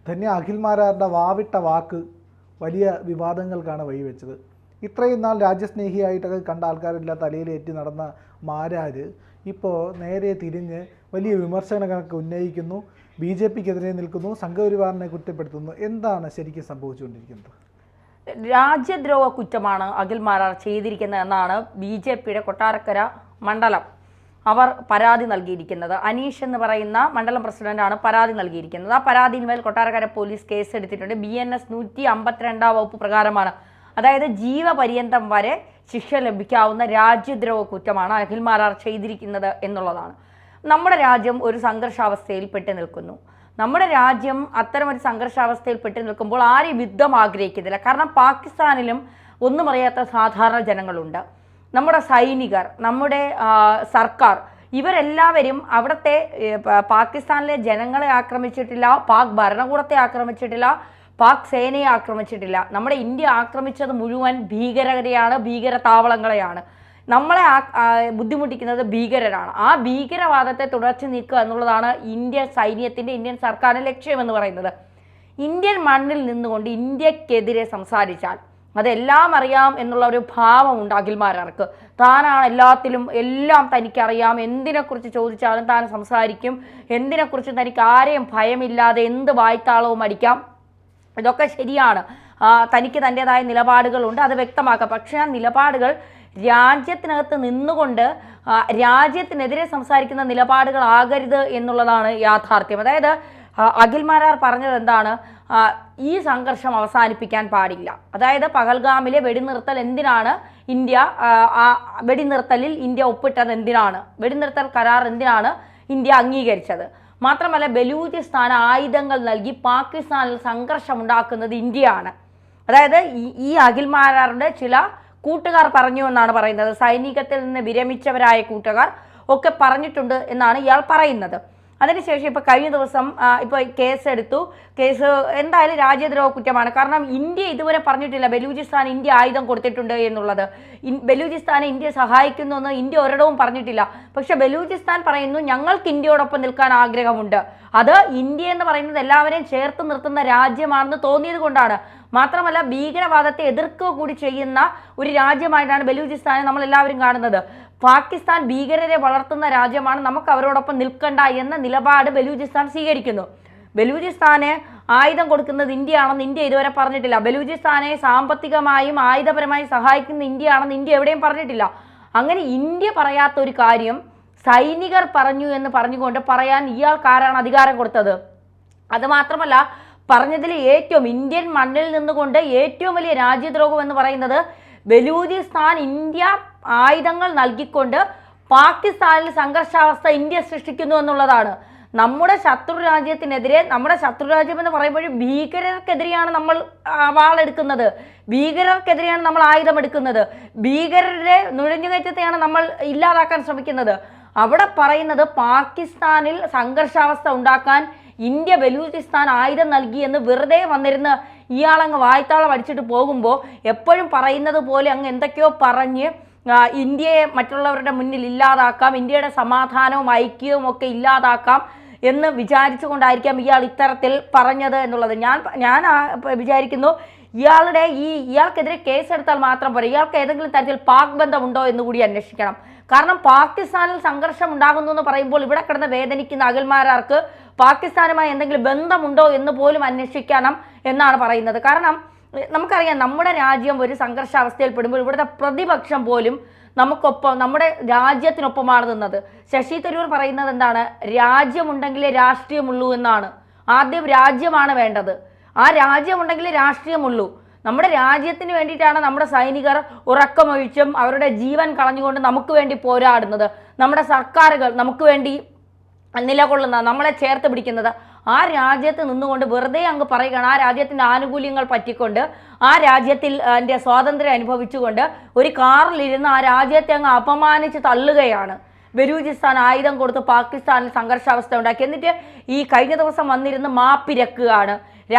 ധന്യ അഖിൽമാരാരുടെ വാവിട്ട വാക്ക് വലിയ വിവാദങ്ങൾക്കാണ് വഴിവെച്ചത്. ഇത്രയും നാൾ രാജ്യസ്നേഹിയായിട്ടൊക്കെ കണ്ട ആൾക്കാരെല്ലാം തലയിലേറ്റി നടന്ന മാരാർ ഇപ്പോൾ നേരെ തിരിഞ്ഞ് വലിയ വിമർശനങ്ങളൊക്കെ ഉന്നയിക്കുന്നു, BJPക്കെതിരെ നിൽക്കുന്നു, സംഘപരിവാറിനെ കുറ്റപ്പെടുത്തുന്നു. എന്താണ് ശരിക്കും സംഭവിച്ചുകൊണ്ടിരിക്കുന്നത്? രാജ്യദ്രോഹ കുറ്റമാണ് അഖിൽമാരാർ ചെയ്തിരിക്കുന്നത് എന്നാണ് BJPയുടെ കൊട്ടാരക്കര മണ്ഡലം അവർ പരാതി നൽകിയിരിക്കുന്നത്. അനീഷ് എന്ന് പറയുന്ന മണ്ഡലം പ്രസിഡന്റാണ് പരാതി നൽകിയിരിക്കുന്നത്. ആ പരാതിയിന്മേൽ കൊട്ടാരക്കര പോലീസ് കേസ് എടുത്തിട്ടുണ്ട്. BNS 152 വകുപ്പ് പ്രകാരമാണ്, അതായത് ജീവപര്യന്തം വരെ ശിക്ഷ ലഭിക്കാവുന്ന രാജ്യദ്രോഹ കുറ്റമാണ് അഖിൽമാരാർ ചെയ്തിരിക്കുന്നത് എന്നുള്ളതാണ്. നമ്മുടെ രാജ്യം ഒരു സംഘർഷാവസ്ഥയിൽ പെട്ടു നിൽക്കുന്നു. നമ്മുടെ രാജ്യം അത്തരമൊരു സംഘർഷാവസ്ഥയിൽ പെട്ടു നിൽക്കുമ്പോൾ ആരും യുദ്ധം ആഗ്രഹിക്കുന്നില്ല. കാരണം പാകിസ്ഥാനിലും ഒന്നും അറിയാത്ത സാധാരണ ജനങ്ങളുണ്ട്. നമ്മുടെ സൈനികർ, നമ്മുടെ സർക്കാർ, ഇവരെല്ലാവരും അവിടുത്തെ പാകിസ്ഥാനിലെ ജനങ്ങളെ ആക്രമിച്ചിട്ടില്ല, പാക് ഭരണകൂടത്തെ ആക്രമിച്ചിട്ടില്ല, പാക് സേനയെ ആക്രമിച്ചിട്ടില്ല. നമ്മുടെ ഇന്ത്യ ആക്രമിച്ചത് മുഴുവൻ ഭീകരരെയാണ്, ഭീകര താവളങ്ങളെയാണ്. നമ്മളെ ബുദ്ധിമുട്ടിക്കുന്നത് ഭീകരരാണ്. ആ ഭീകരവാദത്തെ തുടച്ചു നീക്കുക എന്നുള്ളതാണ് ഇന്ത്യൻ സൈന്യത്തിൻ്റെ, ഇന്ത്യൻ സർക്കാരിൻ്റെ ലക്ഷ്യമെന്ന് പറയുന്നത്. ഇന്ത്യൻ മണ്ണിൽ നിന്നുകൊണ്ട് ഇന്ത്യക്കെതിരെ സംസാരിച്ചാൽ അതെല്ലാം അറിയാം എന്നുള്ള ഒരു ഭാവമുണ്ട് അഖിൽമാരാർക്ക്. താനാണ് എല്ലാത്തിലും, എല്ലാം തനിക്കറിയാം, എന്തിനെക്കുറിച്ച് ചോദിച്ചാലും താൻ സംസാരിക്കും, എന്തിനെക്കുറിച്ച് തനിക്ക് ആരെയും ഭയമില്ലാതെ എന്ത് വായ്ത്താളവും അടിക്കാം. ഇതൊക്കെ ശരിയാണ്, തനിക്ക് തൻ്റെതായ നിലപാടുകളുണ്ട്, അത് വ്യക്തമാക്കാം. പക്ഷേ ആ നിലപാടുകൾ രാജ്യത്തിനകത്ത് നിന്നുകൊണ്ട് രാജ്യത്തിനെതിരെ സംസാരിക്കുന്ന നിലപാടുകളാകരുത് എന്നുള്ളതാണ് യാഥാർത്ഥ്യം. അതായത് അഖിൽമാരാർ പറഞ്ഞത് എന്താണ്? ഈ സംഘർഷം അവസാനിപ്പിക്കാൻ പാടില്ല. അതായത് പഹൽഗാമിലെ വെടിനിർത്തൽ എന്തിനാണ് ഇന്ത്യ, വെടിനിർത്തലിൽ ഇന്ത്യ ഒപ്പിട്ടത് എന്തിനാണ്, വെടിനിർത്തൽ കരാർ എന്തിനാണ് ഇന്ത്യ അംഗീകരിച്ചത്? മാത്രമല്ല ബലൂചിസ്ഥാൻ ആയുധങ്ങൾ നൽകി പാകിസ്ഥാനിൽ സംഘർഷം ഉണ്ടാക്കുന്നത് ഇന്ത്യയാണ്. അതായത് ഈ അഖിൽമാരാരുടെ ചില കൂട്ടുകാർ പറഞ്ഞു എന്നാണ് പറയുന്നത്. സൈനികത്തിൽ നിന്ന് വിരമിച്ചവരായ കൂട്ടുകാർ ഒക്കെ പറഞ്ഞിട്ടുണ്ട് എന്നാണ് ഇയാൾ പറയുന്നത്. അതിനുശേഷം ഇപ്പോൾ കഴിഞ്ഞ ദിവസം ഇപ്പോൾ കേസെടുത്തു. കേസ് എന്തായാലും രാജ്യദ്രോഹ കുറ്റമാണ്. കാരണം ഇന്ത്യ ഇതുവരെ പറഞ്ഞിട്ടില്ല ബലൂചിസ്ഥാൻ ഇന്ത്യ ആയുധം കൊടുത്തിട്ടുണ്ട് എന്നുള്ളത്. ബലൂചിസ്ഥാനെ ഇന്ത്യ സഹായിക്കുന്നു എന്ന് ഇന്ത്യ ഒരിടവും പറഞ്ഞിട്ടില്ല. പക്ഷെ ബലൂചിസ്ഥാൻ പറയുന്നു ഞങ്ങൾക്ക് ഇന്ത്യയോടൊപ്പം നിൽക്കാൻ ആഗ്രഹമുണ്ട്. അത് ഇന്ത്യ എന്ന് പറയുന്നത് എല്ലാവരെയും ചേർത്ത് നിർത്തുന്ന രാജ്യമാണെന്ന് തോന്നിയത് കൊണ്ടാണ്. മാത്രമല്ല ഭീകരവാദത്തെ എതിർക്കുക കൂടി ചെയ്യുന്ന ഒരു രാജ്യമായിട്ടാണ് ബലൂചിസ്ഥാനെ നമ്മൾ എല്ലാവരും കാണുന്നത്. പാകിസ്ഥാൻ ഭീകരരെ വളർത്തുന്ന രാജ്യമാണ്, നമുക്ക് അവരോടൊപ്പം നിൽക്കണ്ട എന്ന നിലപാട് ബലൂചിസ്ഥാൻ സ്വീകരിക്കുന്നു. ബലൂചിസ്ഥാന് ആയുധം കൊടുക്കുന്നത് ഇന്ത്യയാണെന്ന് ഇന്ത്യ ഇതുവരെ പറഞ്ഞിട്ടില്ല. ബലൂചിസ്ഥാനെ സാമ്പത്തികമായും ആയുധപരമായും സഹായിക്കുന്ന ഇന്ത്യയാണെന്ന് ഇന്ത്യ എവിടെയും പറഞ്ഞിട്ടില്ല. അങ്ങനെ ഇന്ത്യ പറയാത്ത ഒരു കാര്യം സൈനികർ പറഞ്ഞു എന്ന് പറഞ്ഞുകൊണ്ട് പറയാൻ ഇയാൾക്കാരാണ് അധികാരം കൊടുത്തത്? അതുമാത്രമല്ല പറഞ്ഞതിൽ ഏറ്റവും ഇന്ത്യൻ മണ്ണിൽ നിന്നുകൊണ്ട് ഏറ്റവും വലിയ രാജ്യദ്രോഹം എന്ന് പറയുന്നത് ബലൂചിസ്ഥാൻ ഇന്ത്യ ആയുധങ്ങൾ നൽകിക്കൊണ്ട് പാകിസ്ഥാനിൽ സംഘർഷാവസ്ഥ ഇന്ത്യ സൃഷ്ടിക്കുന്നു എന്നുള്ളതാണ്. നമ്മുടെ ശത്രു രാജ്യത്തിനെതിരെ, നമ്മുടെ ശത്രു രാജ്യം എന്ന് പറയുമ്പോഴും ഭീകരർക്കെതിരെയാണ് നമ്മൾ വാളെടുക്കുന്നത്, ഭീകരർക്കെതിരെയാണ് നമ്മൾ ആയുധം എടുക്കുന്നത്, ഭീകരരുടെ നുഴഞ്ഞുകയറ്റത്തെയാണ് നമ്മൾ ഇല്ലാതാക്കാൻ ശ്രമിക്കുന്നത്. അവിടെ പറയുന്നത് പാകിസ്ഥാനിൽ സംഘർഷാവസ്ഥ ഉണ്ടാക്കാൻ ഇന്ത്യ ബലൂചിസ്ഥാൻ ആയുധം നൽകി എന്ന് വെറുതെ വന്നിരുന്ന് ഇയാളങ്ങ് വായ്ത്താളം അടിച്ചിട്ട് പോകുമ്പോൾ എപ്പോഴും പറയുന്നത് പോലെ അങ്ങ് എന്തൊക്കെയോ പറഞ്ഞ് ഇന്ത്യയെ മറ്റുള്ളവരുടെ മുന്നിൽ ഇല്ലാതാക്കാം, ഇന്ത്യയുടെ സമാധാനവും ഐക്യവും ഒക്കെ ഇല്ലാതാക്കാം എന്ന് വിചാരിച്ചുകൊണ്ടായിരിക്കാം ഇയാൾ ഇത്തരത്തിൽ പറഞ്ഞത് എന്നുള്ളത്. ഞാൻ വിചാരിക്കുന്നു ഇയാൾക്കെതിരെ കേസെടുത്താൽ മാത്രം പോരാ, ഇയാൾക്ക് ഏതെങ്കിലും തരത്തിൽ പാക് ബന്ധമുണ്ടോ എന്ന് കൂടി അന്വേഷിക്കണം. കാരണം പാകിസ്ഥാനിൽ സംഘർഷം ഉണ്ടാകുന്നു എന്ന് പറയുമ്പോൾ ഇവിടെ കിടന്ന് വേദനിക്കുന്ന അഖിൽമാരാർക്ക് പാകിസ്ഥാനുമായി എന്തെങ്കിലും ബന്ധമുണ്ടോ എന്ന് പോലും അന്വേഷിക്കണം എന്നാണ് പറയുന്നത്. കാരണം നമുക്കറിയാം നമ്മുടെ രാജ്യം ഒരു സംഘർഷാവസ്ഥയിൽ പെടുമ്പോൾ ഇവിടുത്തെ പ്രതിപക്ഷം പോലും നമുക്കൊപ്പം, നമ്മുടെ രാജ്യത്തിനൊപ്പമാണ് നിന്നത്. ശശി തരൂർ പറയുന്നത് എന്താണ്? രാജ്യമുണ്ടെങ്കിലേ രാഷ്ട്രീയമുള്ളൂ എന്നാണ്. ആദ്യം രാജ്യമാണ് വേണ്ടത്, ആ രാജ്യമുണ്ടെങ്കിലേ രാഷ്ട്രീയമുള്ളൂ. നമ്മുടെ രാജ്യത്തിന് വേണ്ടിയിട്ടാണ് നമ്മുടെ സൈനികർ ഉറക്കമൊഴിച്ചും അവരുടെ ജീവൻ കളഞ്ഞുകൊണ്ട് നമുക്ക് വേണ്ടി പോരാടുന്നത്. നമ്മുടെ സർക്കാരുകൾ നമുക്ക് വേണ്ടി നിലകൊള്ളുന്ന, നമ്മളെ ചേർത്ത് പിടിക്കുന്നത്. ആ രാജ്യത്ത് നിന്നുകൊണ്ട് വെറുതെ അങ്ങ് പറയുകയാണ്, ആ രാജ്യത്തിൻ്റെ ആനുകൂല്യങ്ങൾ പറ്റിക്കൊണ്ട്, ആ രാജ്യത്തിൽ എൻ്റെ സ്വാതന്ത്ര്യം അനുഭവിച്ചുകൊണ്ട് ഒരു കാറിലിരുന്ന് ആ രാജ്യത്തെ അങ്ങ് അപമാനിച്ച് തള്ളുകയാണ്. ബലൂചിസ്ഥാൻ ആയുധം കൊടുത്ത് പാകിസ്ഥാനിൽ സംഘർഷാവസ്ഥ ഉണ്ടാക്കി. എന്നിട്ട് ഈ കഴിഞ്ഞ ദിവസം വന്നിരുന്ന് മാപ്പിരക്കുകയാണ്.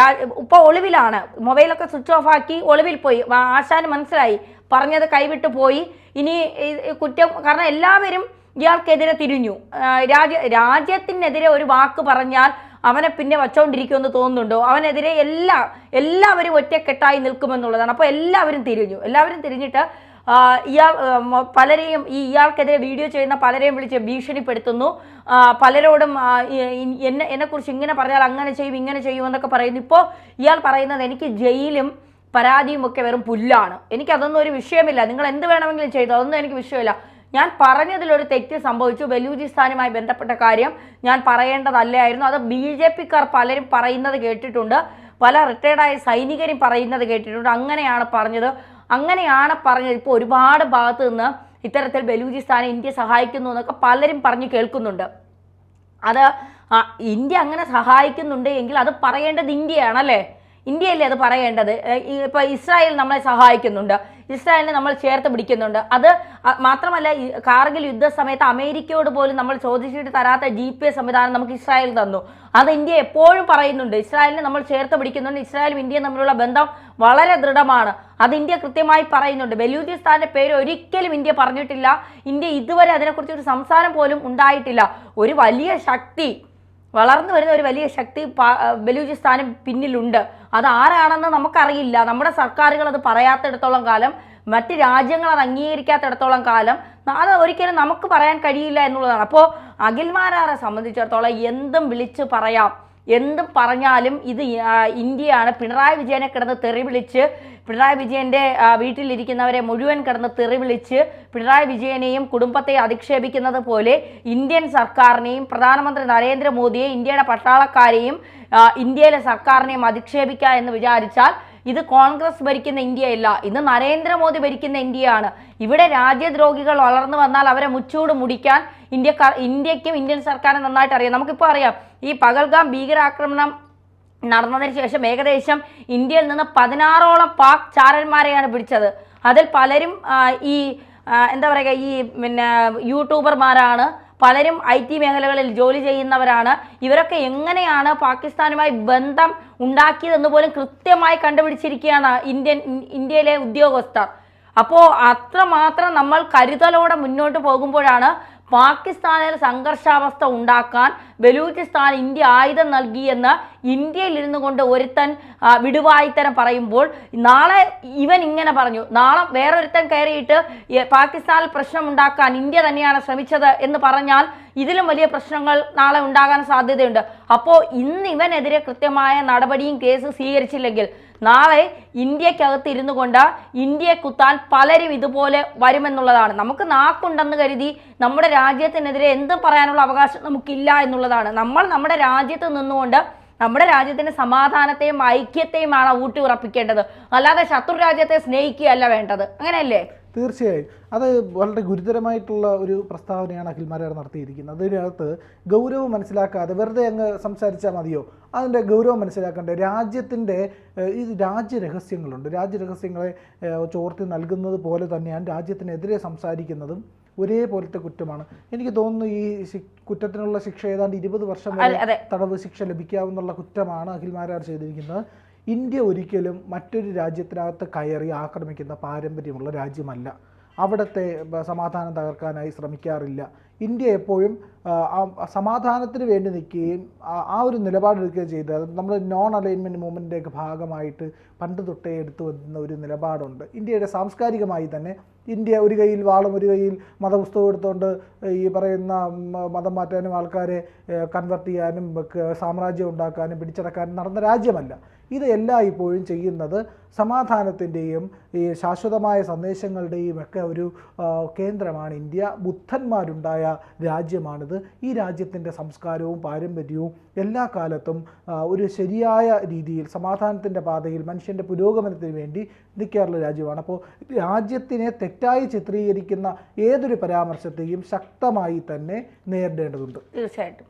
ഇപ്പോൾ ഒളിവിലാണ്, മൊബൈലൊക്കെ സ്വിച്ച് ഓഫ് ആക്കി ഒളിവിൽ പോയി. ആശാന് മനസ്സിലായി പറഞ്ഞത് കൈവിട്ട് പോയി. ഇനി കുറ്റം, കാരണം എല്ലാവരും ഇയാൾക്കെതിരെ തിരിഞ്ഞു. രാജ്യത്തിനെതിരെ ഒരു വാക്ക് പറഞ്ഞാൽ അവനെ പിന്നെ വച്ചുകൊണ്ടിരിക്കുമെന്ന് തോന്നുന്നുണ്ടോ? അവനെതിരെ എല്ലാവരും ഒറ്റക്കെട്ടായി നിൽക്കുമെന്നുള്ളതാണ്. അപ്പോൾ എല്ലാവരും തിരിഞ്ഞിട്ട് പലരെയും ഇയാൾക്കെതിരെ വീഡിയോ ചെയ്യുന്ന പലരെയും വിളിച്ച് ഭീഷണിപ്പെടുത്തുന്നു. പലരോടും എന്നെക്കുറിച്ച് ഇങ്ങനെ പറഞ്ഞാൽ അങ്ങനെ ചെയ്യും ഇങ്ങനെ ചെയ്യും എന്നൊക്കെ പറയുന്നു. ഇപ്പോൾ ഇയാൾ പറയുന്നത് എനിക്ക് ജയിലും പരാതിയും ഒക്കെ വെറും പുല്ലാണ്, എനിക്കതൊന്നും ഒരു വിഷയമില്ല, നിങ്ങൾ എന്ത് വേണമെങ്കിലും ചെയ്തു, അതൊന്നും എനിക്ക് വിഷയമില്ല, ഞാൻ പറഞ്ഞതിലൊരു തെറ്റ് സംഭവിച്ചു, ബലൂചിസ്ഥാനുമായി ബന്ധപ്പെട്ട കാര്യം ഞാൻ പറയേണ്ടതല്ലായിരുന്നു, അത് BJP-ക്കാർ പലരും പറയുന്നത് കേട്ടിട്ടുണ്ട്, പല റിട്ടയർഡായ സൈനികരും പറയുന്നത് കേട്ടിട്ടുണ്ട്, അങ്ങനെയാണ് പറഞ്ഞത്. ഇപ്പോൾ ഒരുപാട് ഭാഗത്ത് നിന്ന് ഇത്തരത്തിൽ ബലൂചിസ്ഥാനെ ഇന്ത്യ സഹായിക്കുന്നു എന്നൊക്കെ പലരും പറഞ്ഞു കേൾക്കുന്നുണ്ട്. അത് ഇന്ത്യ അങ്ങനെ സഹായിക്കുന്നുണ്ട് എങ്കിൽ അത് പറയേണ്ടത് ഇന്ത്യയാണല്ലേ, ഇന്ത്യയല്ലേ അത് പറയേണ്ടത്. ഇപ്പോൾ ഇസ്രായേൽ നമ്മളെ സഹായിക്കുന്നുണ്ട്, ഇസ്രായേലിനെ നമ്മൾ ചേർത്ത് പിടിക്കുന്നുണ്ട്. അത് മാത്രമല്ല, കാർഗിൽ യുദ്ധ സമയത്ത് അമേരിക്കയോട് പോലും നമ്മൾ ചോദിച്ചിട്ട് തരാത്ത GPS സംവിധാനം നമുക്ക് ഇസ്രായേൽ തന്നു. അത് ഇന്ത്യ എപ്പോഴും പറയുന്നുണ്ട്, ഇസ്രായേലിനെ നമ്മൾ ചേർത്ത് പിടിക്കുന്നുണ്ട്, ഇസ്രായേലും ഇന്ത്യയും തമ്മിലുള്ള ബന്ധം വളരെ ദൃഢമാണ്, അത് ഇന്ത്യ കൃത്യമായി പറയുന്നുണ്ട്. ബലൂചിസ്ഥാന്റെ പേര് ഒരിക്കലും ഇന്ത്യ പറഞ്ഞിട്ടില്ല, ഇന്ത്യ ഇതുവരെ അതിനെക്കുറിച്ച് ഒരു സംസാരം പോലും ഉണ്ടായിട്ടില്ല. ഒരു വലിയ ശക്തി, വളർന്നു വരുന്ന ഒരു വലിയ ശക്തി ബലൂചിസ്ഥാനും പിന്നിലുണ്ട്. അത് ആരാണെന്ന് നമുക്കറിയില്ല. നമ്മുടെ സർക്കാരുകൾ അത് പറയാത്തിടത്തോളം കാലം, മറ്റ് രാജ്യങ്ങൾ അത് അംഗീകരിക്കാത്തിടത്തോളം കാലം അത് ഒരിക്കലും നമുക്ക് പറയാൻ കഴിയില്ല എന്നുള്ളതാണ്. അപ്പോൾ അഖിൽമാരാറെ സംബന്ധിച്ചിടത്തോളം എന്തും വിളിച്ച് പറയാം, എന്തും പറഞ്ഞാലും ഇത് ഇന്ത്യയാണ്. പിണറായി വിജയനെ കിടന്ന് തെറി വിളിച്ച്, പിണറായി വിജയൻ്റെ വീട്ടിലിരിക്കുന്നവരെ മുഴുവൻ കിടന്ന് തെറി വിളിച്ച്, പിണറായി വിജയനെയും കുടുംബത്തെ അധിക്ഷേപിക്കുന്നത് പോലെ ഇന്ത്യൻ സർക്കാരിനെയും പ്രധാനമന്ത്രി നരേന്ദ്രമോദിയെയും ഇന്ത്യയുടെ പട്ടാളക്കാരെയും ഇന്ത്യയിലെ സർക്കാരിനെയും അധിക്ഷേപിക്കുക എന്ന് വിചാരിച്ചാൽ ഇത് കോൺഗ്രസ് ഭരിക്കുന്ന ഇന്ത്യയല്ല, ഇന്ന് നരേന്ദ്രമോദി ഭരിക്കുന്ന ഇന്ത്യയാണ്. ഇവിടെ രാജ്യദ്രോഹികൾ വളർന്നു വന്നാൽ അവരെ മുച്ചൂട് മുടിക്കാൻ ഇന്ത്യക്കും ഇന്ത്യൻ സർക്കാരിന് നന്നായിട്ട് അറിയാം. നമുക്കിപ്പോൾ അറിയാം, ഈ പഹൽഗാം ഭീകരാക്രമണം നടന്നതിന് ശേഷം ഏകദേശം ഇന്ത്യയിൽ നിന്ന് 16ഓളം പാക് ചാരന്മാരെയാണ് പിടിച്ചത്. അതിൽ പലരും എന്താ പറയുക, യൂട്യൂബർമാരാണ്, പലരും IT മേഖലകളിൽ ജോലി ചെയ്യുന്നവരാണ്. ഇവരൊക്കെ എങ്ങനെയാണ് പാകിസ്ഥാനുമായി ബന്ധം ഉണ്ടാക്കിയതെന്ന് പോലും കൃത്യമായി കണ്ടുപിടിച്ചിരിക്കുകയാണ് ഇന്ത്യയിലെ ഉദ്യോഗസ്ഥർ. അപ്പോൾ അത്രമാത്രം നമ്മൾ കരുതലോടെ മുന്നോട്ട് പോകുമ്പോഴാണ് പാകിസ്ഥാനിൽ സംഘർഷാവസ്ഥ ഉണ്ടാക്കാൻ ബലൂചിസ്ഥാൻ ഇന്ത്യ ആയുധം നൽകിയെന്ന് ഇന്ത്യയിൽ ഇരുന്നു കൊണ്ട് ഒരുത്തൻ വിടുവായിത്തരം പറയുമ്പോൾ, നാളെ ഇവൻ ഇങ്ങനെ പറഞ്ഞു, നാളെ വേറൊരുത്തൻ കയറിയിട്ട് പാകിസ്ഥാനിൽ പ്രശ്നം ഉണ്ടാക്കാൻ ഇന്ത്യ തന്നെയാണ് ശ്രമിച്ചത് എന്ന് പറഞ്ഞാൽ ഇതിലും വലിയ പ്രശ്നങ്ങൾ നാളെ ഉണ്ടാകാൻ സാധ്യതയുണ്ട്. അപ്പോൾ ഇന്ന് ഇവനെതിരെ കൃത്യമായ നടപടിയും കേസ് സ്വീകരിച്ചില്ലെങ്കിൽ നാളെ ഇന്ത്യക്കകത്ത് ഇരുന്നു കൊണ്ട് ഇന്ത്യയെ കുത്താൻ പലരും ഇതുപോലെ വരുമെന്നുള്ളതാണ്. നമുക്ക് നാക്കുണ്ടെന്ന് കരുതി നമ്മുടെ രാജ്യത്തിനെതിരെ എന്തും പറയാനുള്ള അവകാശം നമുക്കില്ല എന്നുള്ളതാണ്. നമ്മൾ നമ്മുടെ രാജ്യത്ത് നിന്നുകൊണ്ട് നമ്മുടെ രാജ്യത്തിന്റെ സമാധാനത്തെയും ഐക്യത്തെയുമാണ് ഊട്ടി ഉറപ്പിക്കേണ്ടത്, അല്ലാതെ ശത്രു രാജ്യത്തെ സ്നേഹിക്കുകയല്ല വേണ്ടത്. അങ്ങനെയല്ലേ? തീർച്ചയായും അത് വളരെ ഗുരുതരമായിട്ടുള്ള ഒരു പ്രസ്താവനയാണ് അഖിൽമാരാർ നടത്തിയിരിക്കുന്നത്. അതിനകത്ത് ഗൗരവം മനസ്സിലാക്കാതെ വെറുതെ അങ്ങ് സംസാരിച്ചാൽ മതിയോ? അതിൻ്റെ ഗൗരവം മനസ്സിലാക്കേണ്ട രാജ്യത്തിൻ്റെ ഈ രാജ്യരഹസ്യങ്ങളുണ്ട്. രാജ്യരഹസ്യങ്ങളെ ചോർത്തി നൽകുന്നത് പോലെ തന്നെയാണ് രാജ്യത്തിനെതിരെ സംസാരിക്കുന്നതും ഒരേപോലത്തെ കുറ്റമാണ്. എനിക്ക് തോന്നുന്നു ഈ കുറ്റത്തിനുള്ള ശിക്ഷ ഏതാണ്ട് 20 വർഷം വരെ തടവ് ശിക്ഷ ലഭിക്കാവുന്ന കുറ്റമാണ് അഖിൽമാരാർ ചെയ്തിരിക്കുന്നത്. ഇന്ത്യ ഒരിക്കലും മറ്റൊരു രാജ്യത്തിനകത്ത് കയറി ആക്രമിക്കുന്ന പാരമ്പര്യമുള്ള രാജ്യമല്ല. അവിടുത്തെ സമാധാനം തകർക്കാനായി ശ്രമിക്കാറില്ല. ഇന്ത്യ എപ്പോഴും സമാധാനത്തിന് വേണ്ടി നിൽക്കുകയും ആ ഒരു നിലപാടെടുക്കുകയും ചെയ്തത് നമ്മൾ നോൺ അലൈൻമെൻറ്റ് മൂവ്മെൻറ്റിൻ്റെയൊക്കെ ഭാഗമായിട്ട് പണ്ട് തൊട്ടേ എടുത്തു വന്ന ഒരു നിലപാടുണ്ട്. ഇന്ത്യയുടെ സാംസ്കാരികമായി തന്നെ ഇന്ത്യ ഒരു കയ്യിൽ വാളും ഒരു കയ്യിൽ മതപുസ്തകം എടുത്തുകൊണ്ട് ഈ പറയുന്ന മതം മാറ്റാനും ആൾക്കാരെ കൺവെർട്ട് ചെയ്യാനും സാമ്രാജ്യം ഉണ്ടാക്കാനും പിടിച്ചടക്കാനും നടന്ന രാജ്യമല്ല. ഇത് എല്ലായ്പ്പോഴും ചെയ്യുന്നത് സമാധാനത്തിൻ്റെയും ഈ ശാശ്വതമായ സന്ദേശങ്ങളുടെയും ഒക്കെ ഒരു കേന്ദ്രമാണ് ഇന്ത്യ. ബുദ്ധന്മാരുണ്ടായ രാജ്യമാണിത്. ഈ രാജ്യത്തിൻ്റെ സംസ്കാരവും പാരമ്പര്യവും എല്ലാ കാലത്തും ഒരു ശരിയായ രീതിയിൽ സമാധാനത്തിൻ്റെ പാതയിൽ മനുഷ്യൻ്റെ പുരോഗമനത്തിന് വേണ്ടി നിൽക്കാറുള്ള രാജ്യമാണ്. അപ്പോൾ രാജ്യത്തിനെ തെറ്റായി ചിത്രീകരിക്കുന്ന ഏതൊരു പരാമർശത്തെയും ശക്തമായി തന്നെ നേരിടേണ്ടതുണ്ട്. തീർച്ചയായിട്ടും.